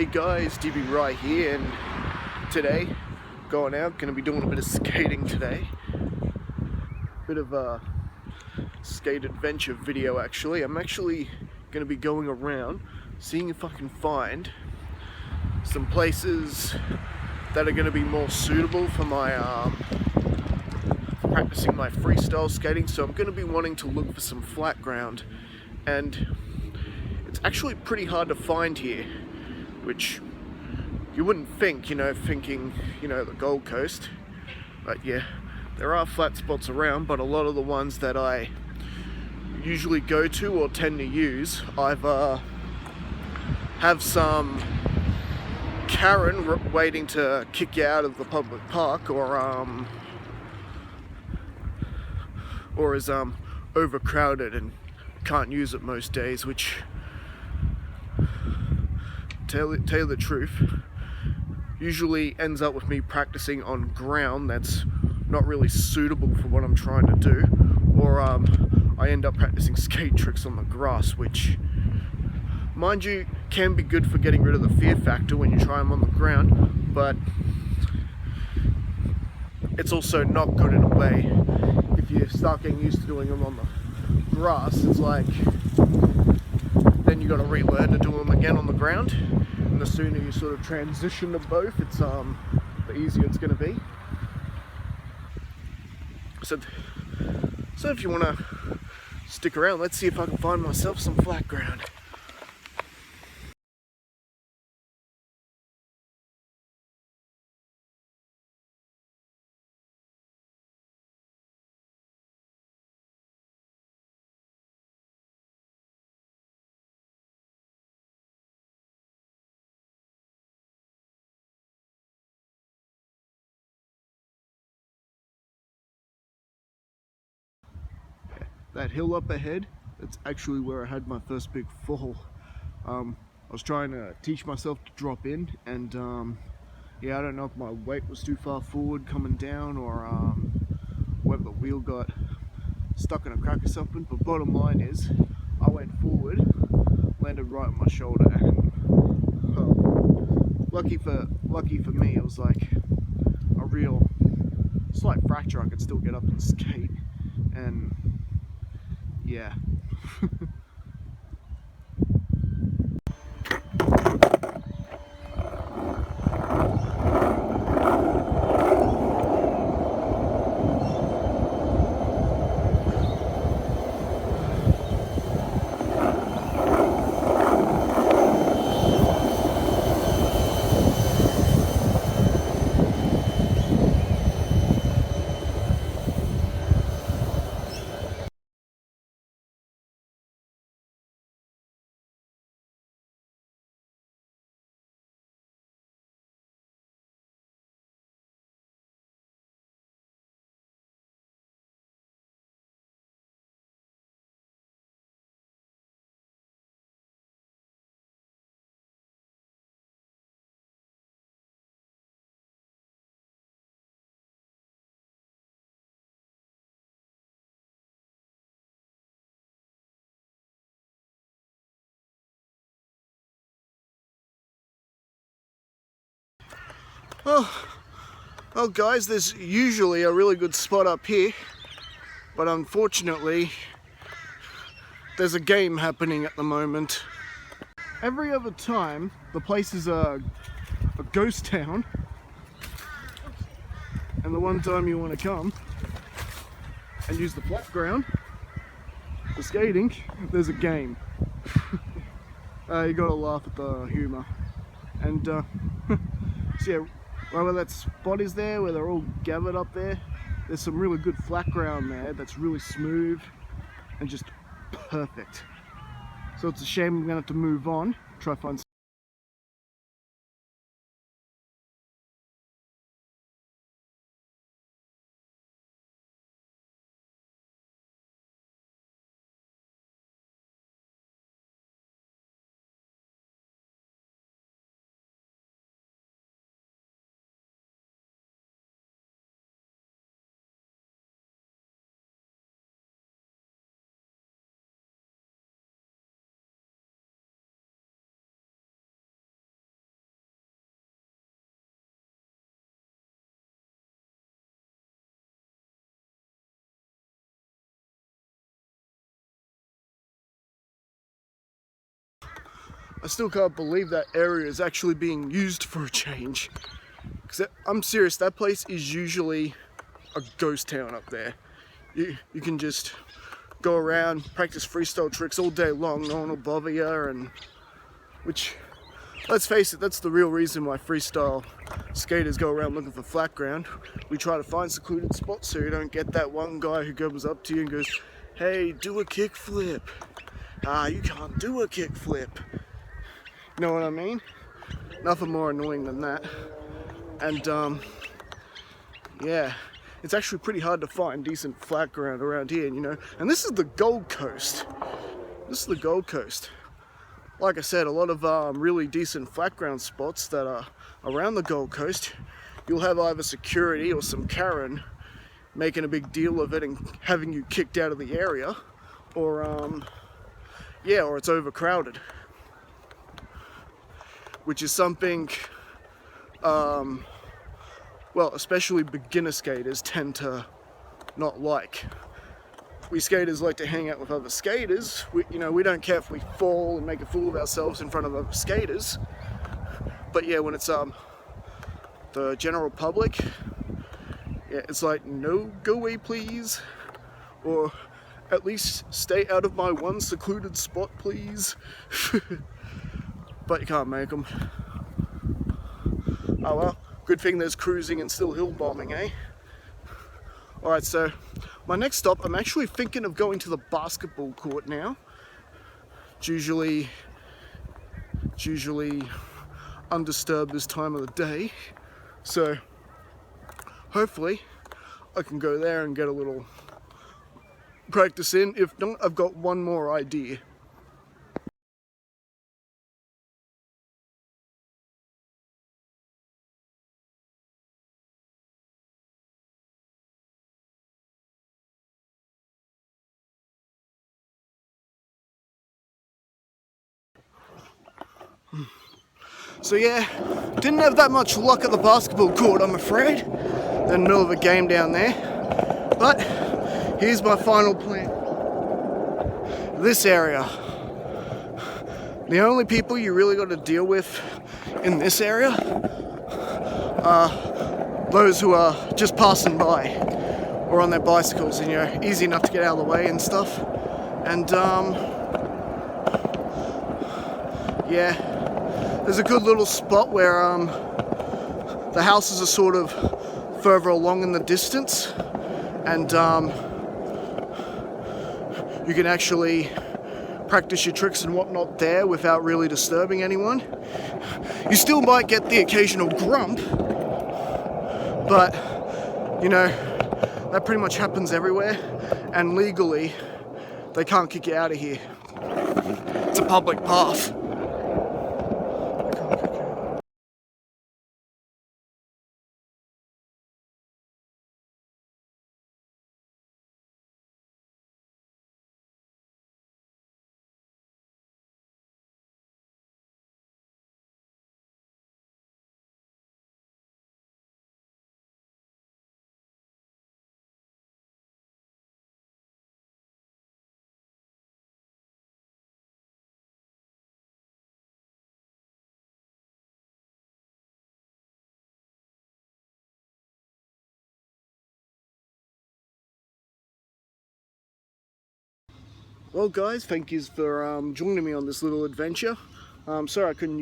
Hey guys, DB right here, and today, going out, gonna be doing a bit of skating today. Bit of a skate adventure video actually. I'm actually gonna be going around, seeing if I can find some places that are gonna be more suitable for my practicing my freestyle skating. So I'm gonna be wanting to look for some flat ground, and it's actually pretty hard to find here, which you wouldn't think, thinking, the Gold Coast. But yeah, there are flat spots around, but a lot of the ones that I usually go to or tend to use, either have some Karen waiting to kick you out of the public park, or is overcrowded and can't use it most days, which, tell you the truth, usually ends up with me practicing on ground that's not really suitable for what I'm trying to do, or I end up practicing skate tricks on the grass, which, mind you, can be good for getting rid of the fear factor when you try them on the ground, but it's also not good in a way. If you start getting used to doing them on the grass, it's like then you got to relearn to do them again on the ground, and the sooner you sort of transition to both, it's the easier it's going to be. So if you want to stick around, let's see if I can find myself some flat ground. That hill up ahead, that's actually where I had my first big fall. I was trying to teach myself to drop in, and yeah, I don't know if my weight was too far forward coming down, or whether the wheel got stuck in a crack or something, but bottom line is, I went forward, landed right on my shoulder, and lucky for me, it was like a real slight fracture. I could still get up and skate, and yeah. Well guys, there's usually a really good spot up here, but unfortunately there's a game happening at the moment. Every other time the place is a ghost town, and the one time you want to come and use the flat ground for skating, there's a game. You gotta laugh at the humour. And so yeah, where that spot is there, where they're all gathered up there, there's some really good flat ground there that's really smooth and just perfect. So it's a shame I'm gonna have to move on, try to find I still can't believe that area is actually being used for a change. Because I'm serious, that place is usually a ghost town up there. You can just go around, practice freestyle tricks all day long, no one will bother you, and which, let's face it, that's the real reason why freestyle skaters go around looking for flat ground. We try to find secluded spots so you don't get that one guy who goes up to you and goes, hey, do a kickflip. You can't do a kickflip. You know what I mean? Nothing more annoying than that. And yeah, it's actually pretty hard to find decent flat ground around here, you know. And this is the Gold Coast. This is the Gold Coast. Like I said, a lot of really decent flat ground spots that are around the Gold Coast. You'll have either security or some Karen making a big deal of it and having you kicked out of the area, or yeah, or it's overcrowded, which is something well, especially beginner skaters tend to not like. We skaters like to hang out with other skaters. You know, we don't care if we fall and make a fool of ourselves in front of other skaters. But yeah, when it's the general public, yeah, it's like, no, go away please, or at least stay out of my one secluded spot please. But you can't make them. Oh well, good thing there's cruising and still hill bombing, eh? Alright, so my next stop, I'm actually thinking of going to the basketball court now. It's usually undisturbed this time of the day, so hopefully I can go there and get a little practice in. If not, I've got one more idea. So yeah, didn't have that much luck at the basketball court, I'm afraid. In the middle of a game down there. But here's my final plan. This area. The only people you really got to deal with in this area are those who are just passing by or on their bicycles, and you're easy enough to get out of the way and stuff. And yeah. There's a good little spot where the houses are sort of further along in the distance, and you can actually practice your tricks and whatnot there without really disturbing anyone. You still might get the occasional grump, but you know, that pretty much happens everywhere, and legally they can't kick you out of here. It's a public path. Well guys, thank you for joining me on this little adventure. Sorry I couldn't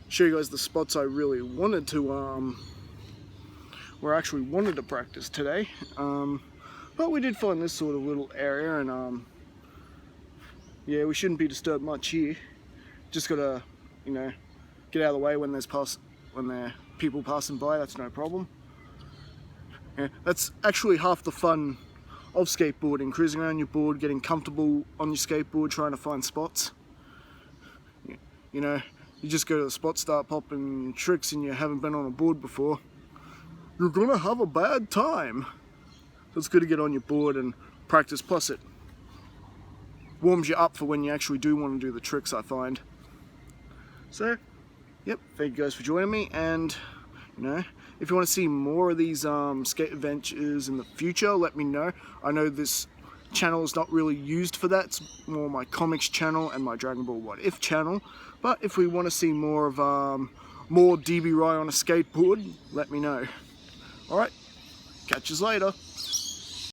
show you guys the spots I really wanted to, where I actually wanted to practice today. But we did find this sort of little area, and yeah, we shouldn't be disturbed much here. Just gotta, you know, get out of the way when there are people passing by. That's no problem. Yeah, that's actually half the fun of skateboarding, cruising around your board, getting comfortable on your skateboard, trying to find spots. You know, you just go to the spot, start popping tricks, and you haven't been on a board before, you're gonna have a bad time. So it's good to get on your board and practice, plus it warms you up for when you actually do want to do the tricks, I find. So, yep, thank you guys for joining me, and you know, if you want to see more of these skate adventures in the future, let me know. I know this channel is not really used for that. It's more my comics channel and my Dragon Ball What If channel. But if we want to see more of more DB Rye on a skateboard, let me know. Alright, catch us later.